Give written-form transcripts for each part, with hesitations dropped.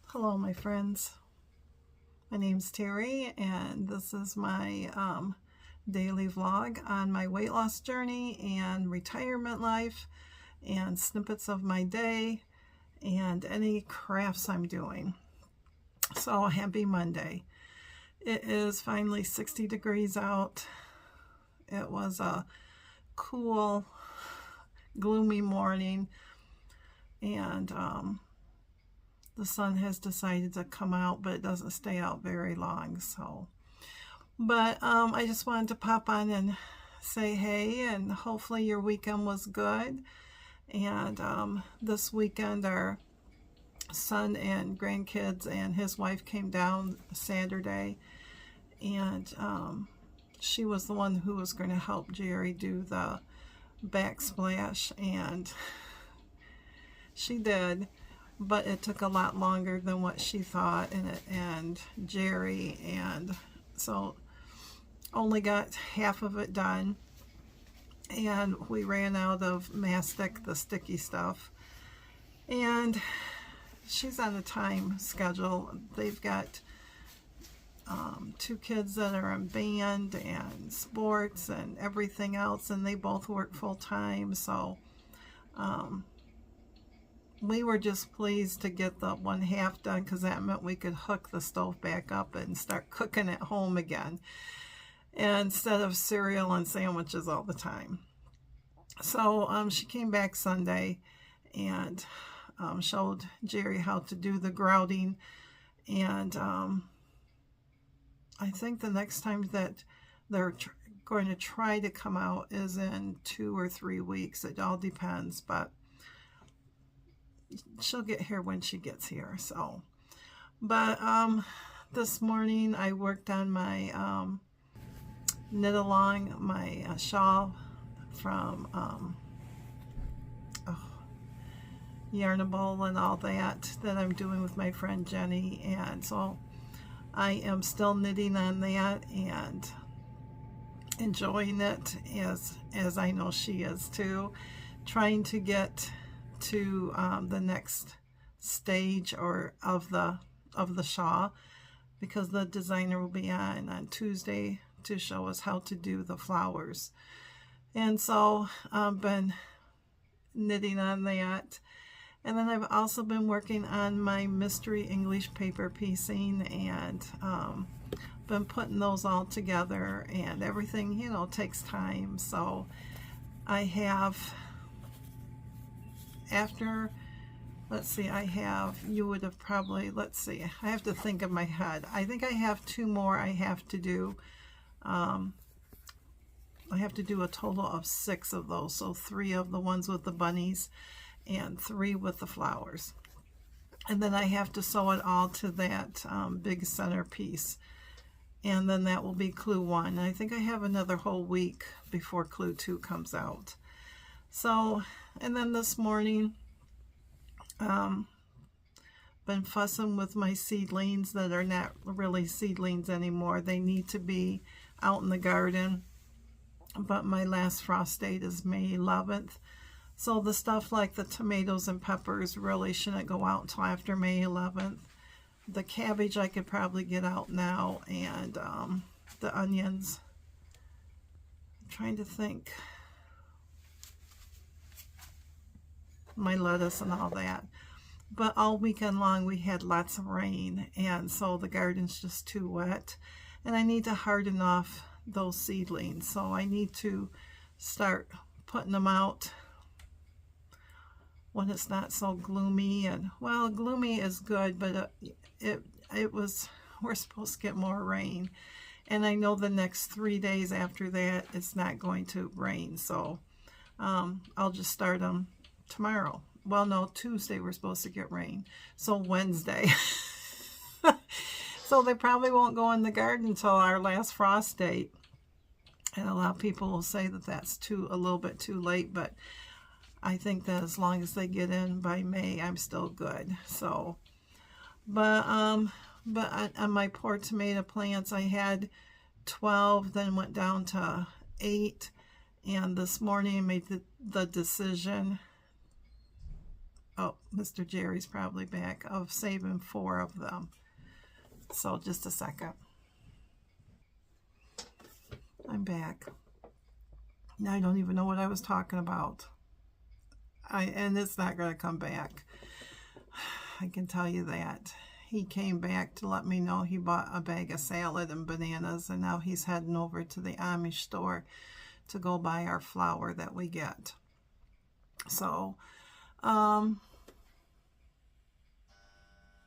Hello, my friends. My name's Teri, and this is my daily vlog on my weight loss journey and retirement life, and snippets of my day, and any crafts I'm doing. So, happy Monday. It is finally 60 degrees out. It was a cool, gloomy morning, and the sun has decided to come out, but it doesn't stay out very long. But I just wanted to pop on and say hey, and hopefully your weekend was good. And this weekend our son and grandkids and his wife came down Saturday, and she was the one who was going to help Jerry do the backsplash, and she did. But it took a lot longer than what she thought, and Jerry, and so only got half of it done, and we ran out of mastic, the sticky stuff, and she's on a time schedule. They've got 2 kids that are in band and sports and everything else, and they both work full-time, so we were just pleased to get the 1/2 done, because that meant we could hook the stove back up and start cooking at home again, instead of cereal and sandwiches all the time. So she came back Sunday and showed Jerry how to do the grouting, and I think the next time that they're going to try to come out is in 2 or 3 weeks. It all depends, but she'll get here when she gets here. So, but this morning I worked on my knit along, my shawl from Yarnable and all that I'm doing with my friend Jenny, and so I am still knitting on that and enjoying it, as I know she is too, trying to get to the next stage of the shawl, because the designer will be on Tuesday to show us how to do the flowers. And so I've been knitting on that, and then I've also been working on my mystery English paper piecing, and been putting those all together, and everything, you know, takes time. So I have, after, let's see, you would have probably, let's see, I have to think in my head. I think I have 2 more I have to do. I have to do a total of 6 of those. So 3 of the ones with the bunnies and 3 with the flowers. And then I have to sew it all to that big centerpiece. And then that will be clue 1. I think I have another whole week before clue 2 comes out. So, and then this morning, been fussing with my seedlings that are not really seedlings anymore. They need to be out in the garden, but my last frost date is May 11th. So the stuff like the tomatoes and peppers really shouldn't go out until after May 11th. The cabbage I could probably get out now, and the onions. I'm trying to think. My lettuce and all that. But all weekend long we had lots of rain, and so the garden's just too wet. and I need to harden off those seedlings. So I need to start putting them out when it's not so gloomy. And well, gloomy is good, but it was, we're supposed to get more rain, and I know the next 3 days after that it's not going to rain. So I'll just start them tomorrow. Well, no, Tuesday we're supposed to get rain, so Wednesday. So they probably won't go in the garden until our last frost date. And a lot of people will say that that's a little bit too late, but I think that as long as they get in by May, I'm still good. So, but on my poor tomato plants, I had 12, then went down to 8, and this morning I made the decision, oh, Mr. Jerry's probably back, of saving 4 of them. So just a second. I'm back. Now I don't even know what I was talking about. And it's not going to come back. I can tell you that. He came back to let me know he bought a bag of salad and bananas, and now he's heading over to the Amish store to go buy our flour that we get. So,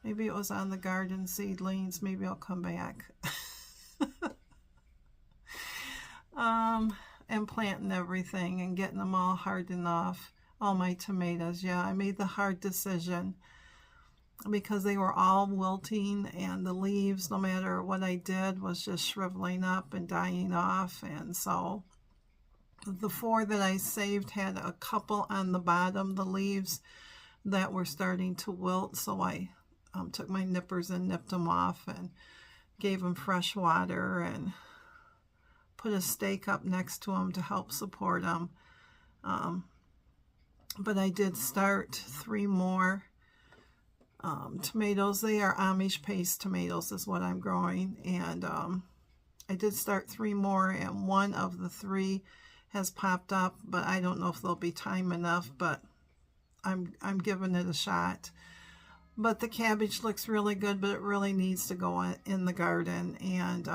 maybe it was on the garden seedlings. Maybe I'll come back. And planting everything and getting them all hardened off. All my tomatoes. Yeah, I made the hard decision because they were all wilting, and the leaves, no matter what I did, was just shriveling up and dying off. And so the 4 that I saved had a couple on the bottom, the leaves that were starting to wilt. So I took my nippers and nipped them off and gave them fresh water and put a stake up next to them to help support them. But I did start 3 more tomatoes. They are Amish paste tomatoes is what I'm growing. And I did start 3 more, and 1 of the 3 has popped up, but I don't know if there'll be time enough, but I'm giving it a shot. But the cabbage looks really good, but it really needs to go in the garden. And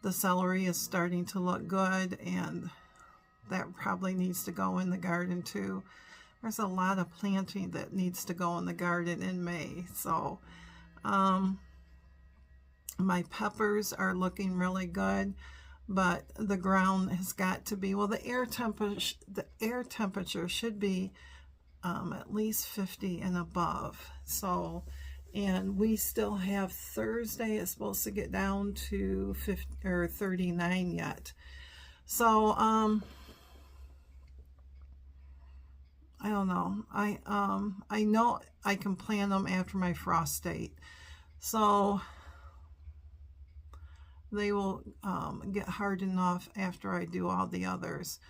the celery is starting to look good, and that probably needs to go in the garden too. There's a lot of planting that needs to go in the garden in May. So my peppers are looking really good, but the ground has got to be, well, the air temperature should be at least 50 and above. So, and we still have Thursday. It's supposed to get down to 50 or 39 yet. So I don't know. I know I can plant them after my frost date, so they will get hardened off after I do all the others.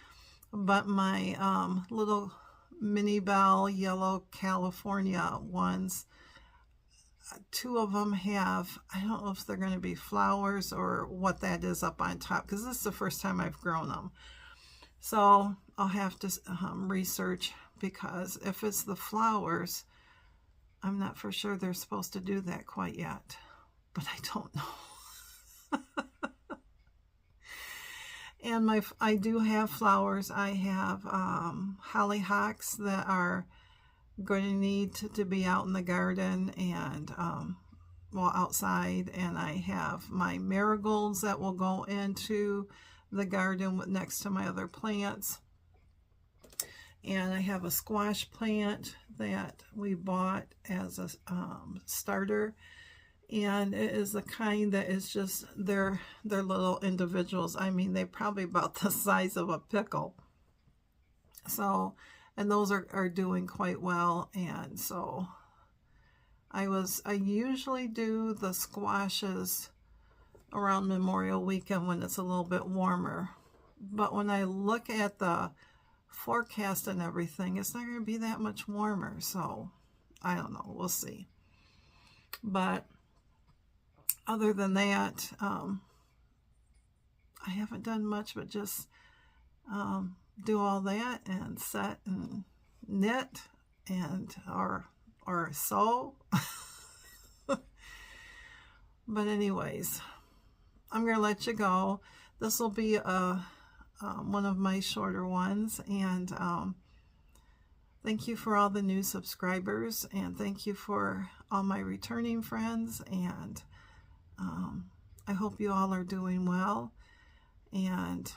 But my little mini bell yellow California ones, 2 of them have, I don't know if they're going to be flowers or what that is up on top, because this is the first time I've grown them. So I'll have to research, because if it's the flowers, I'm not for sure they're supposed to do that quite yet, but I don't know. And I do have flowers. I have hollyhocks that are going to need to be out in the garden and well, outside, and I have my marigolds that will go into the garden next to my other plants. And I have a squash plant that we bought as a starter, and it is the kind that is just, they're little individuals. I mean, they're probably about the size of a pickle. So, and those are doing quite well. And so I usually do the squashes around Memorial Weekend when it's a little bit warmer. But when I look at the forecast and everything, it's not going to be that much warmer. So I don't know. We'll see. But other than that, I haven't done much but just do all that and set and knit and or sew. But anyways, I'm going to let you go. This will be one of my shorter ones. And thank you for all the new subscribers. And thank you for all my returning friends. And I hope you all are doing well. And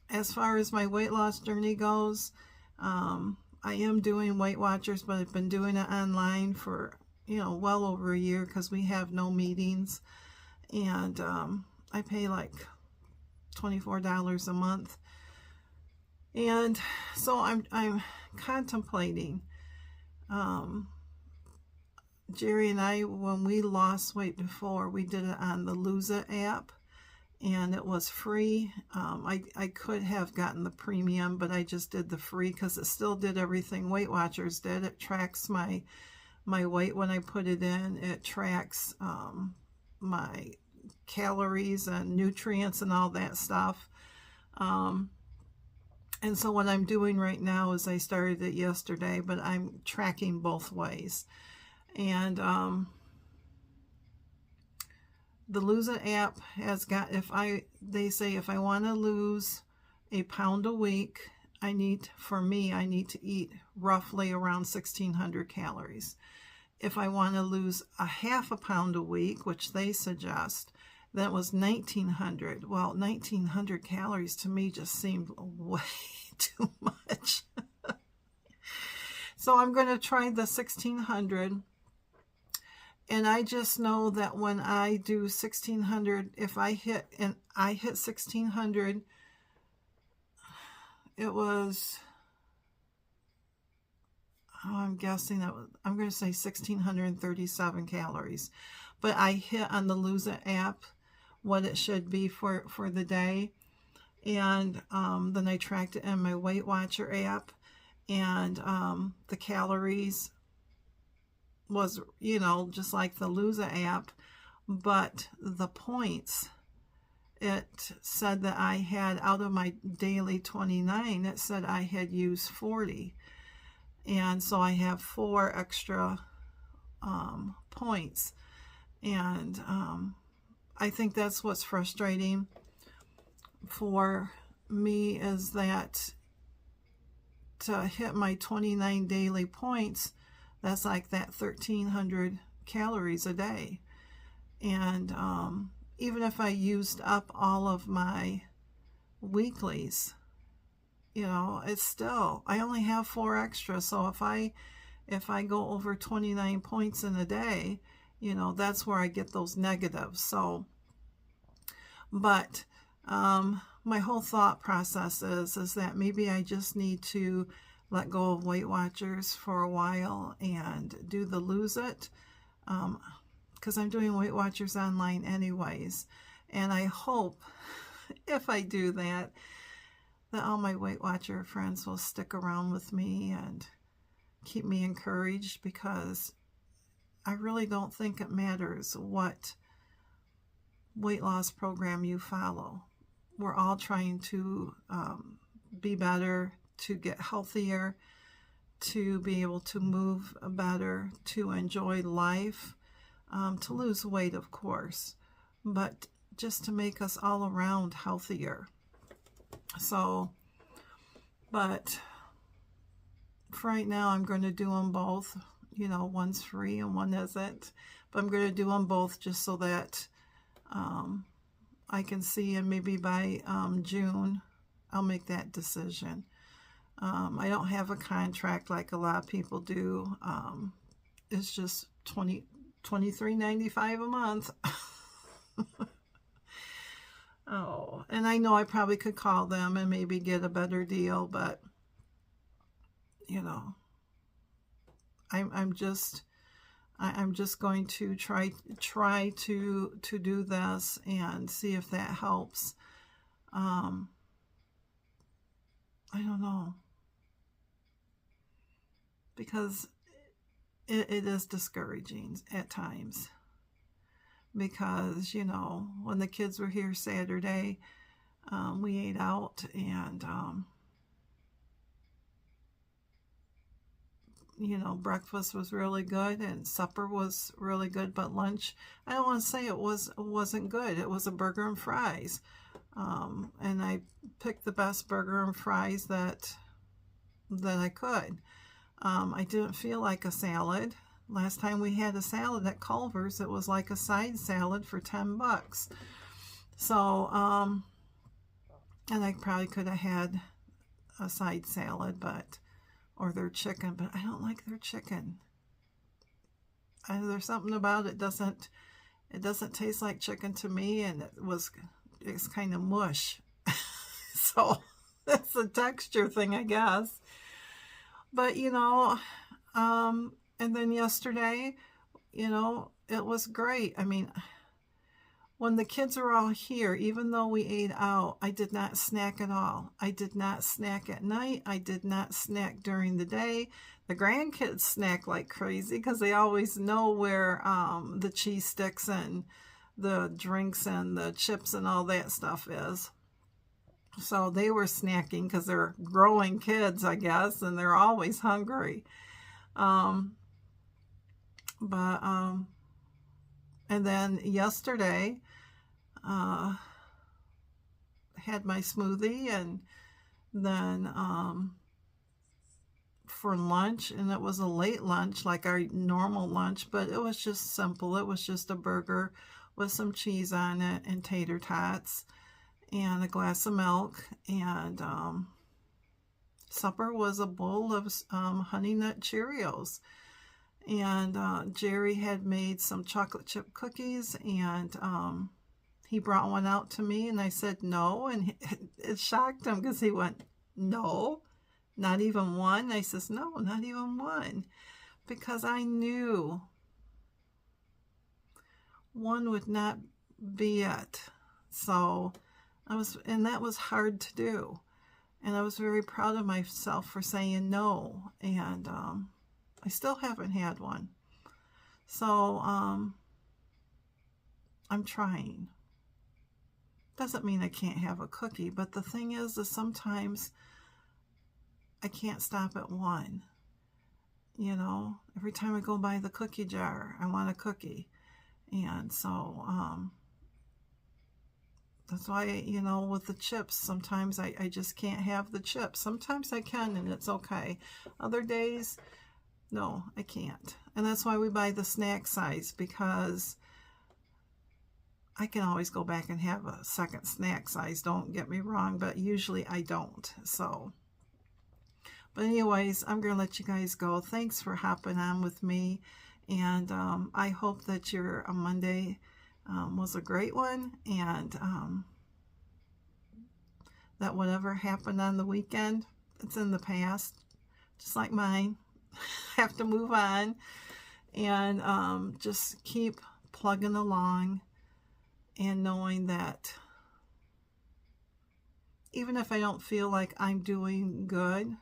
as far as my weight loss journey goes, I am doing Weight Watchers, but I've been doing it online for, well over a year because we have no meetings. And I pay like $24 a month. And so I'm contemplating. Jerry and I, when we lost weight before, we did it on the Lose It app. And it was free. I could have gotten the premium, but I just did the free because it still did everything Weight Watchers did. It tracks my weight when I put it in. It tracks my calories and nutrients and all that stuff. And so what I'm doing right now is I started it yesterday, but I'm tracking both ways. And the Lose It app has got, they say if I want to lose a pound a week, I need to eat roughly around 1,600 calories. If I want to lose a half a pound a week, which they suggest, that was 1,900. Well, 1,900 calories to me just seemed way too much. So I'm going to try the 1,600. And I just know that when I do 1,600, if I hit 1,600, it was, I'm guessing I'm going to say 1,637 calories. But I hit on the Lose It app what it should be for the day. And then I tracked it in my Weight Watcher app. And the calories was, just like the Lose It app, but the points, it said that I had, out of my daily 29, it said I had used 40. And so I have 4 extra points. And I think that's what's frustrating for me, is that to hit my 29 daily points, that's like that 1,300 calories a day. And even if I used up all of my weeklies, it's still, I only have 4 extra. So if I go over 29 points in a day, that's where I get those negatives. So, but my whole thought process is that maybe I just need to let go of Weight Watchers for a while and do the Lose It, because I'm doing Weight Watchers online anyways. And I hope if I do that all my Weight Watcher friends will stick around with me and keep me encouraged, because I really don't think it matters what weight loss program you follow. We're all trying to be better, to get healthier, to be able to move better, to enjoy life, to lose weight, of course, but just to make us all around healthier. So, but for right now, I'm going to do them both. One's free and one isn't, but I'm going to do them both just so that I can see, and maybe by June, I'll make that decision. I don't have a contract like a lot of people do. It's just $23.95 a month. Oh, and I know I probably could call them and maybe get a better deal, but I'm just going to try to do this and see if that helps. I don't know, because it is discouraging at times, because when the kids were here Saturday, we ate out, and you know, breakfast was really good and supper was really good, but lunch, I don't want to say it wasn't good. It was a burger and fries. And I picked the best burger and fries that I could. I didn't feel like a salad. Last time we had a salad at Culver's, it was like a side salad for $10. So, and I probably could have had a side salad, or their chicken, but I don't like their chicken. There's something about it doesn't taste like chicken to me, and it's kind of mush. So that's a texture thing, I guess. But you know, and then yesterday, you know, it was great. I mean, when the kids are all here, even though we ate out, I did not snack at all. I did not snack at night. I did not snack during the day. The grandkids snack like crazy because they always know where the cheese sticks and the drinks and the chips and all that stuff is. So they were snacking because they're growing kids, I guess, and they're always hungry. And then yesterday, had my smoothie, and then for lunch, and it was a late lunch like our normal lunch, but it was just simple. It was just a burger with some cheese on it and tater tots and a glass of milk, and supper was a bowl of Honey Nut Cheerios. And Jerry had made some chocolate chip cookies, and he brought one out to me, and I said no, and it shocked him because he went, no, not even one. I says, no, not even one, because I knew one would not be it. So and that was hard to do, and I was very proud of myself for saying no, and I still haven't had one. So I'm trying. Doesn't mean I can't have a cookie, but the thing is sometimes I can't stop at one. You know, every time I go by the cookie jar, I want a cookie. And so that's why, you know, with the chips, sometimes I just can't have the chips. Sometimes I can, and it's okay. Other days, no, I can't. And that's why we buy the snack size, because I can always go back and have a second snack size, don't get me wrong, but usually I don't. So, but anyways, I'm going to let you guys go. Thanks for hopping on with me, and I hope that your Monday was a great one, and that whatever happened on the weekend, it's in the past, just like mine. Have to move on, and just keep plugging along, and knowing that even if I don't feel like I'm doing good,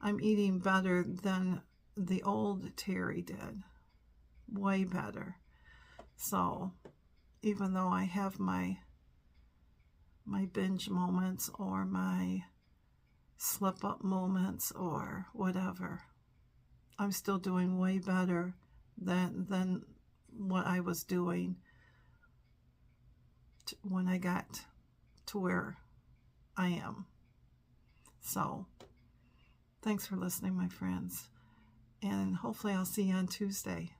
I'm eating better than the old Teri did. Way better. So even though I have my binge moments or my slip up moments or whatever, I'm still doing way better than what I was doing when I got to where I am. So thanks for listening, my friends, and hopefully I'll see you on Tuesday.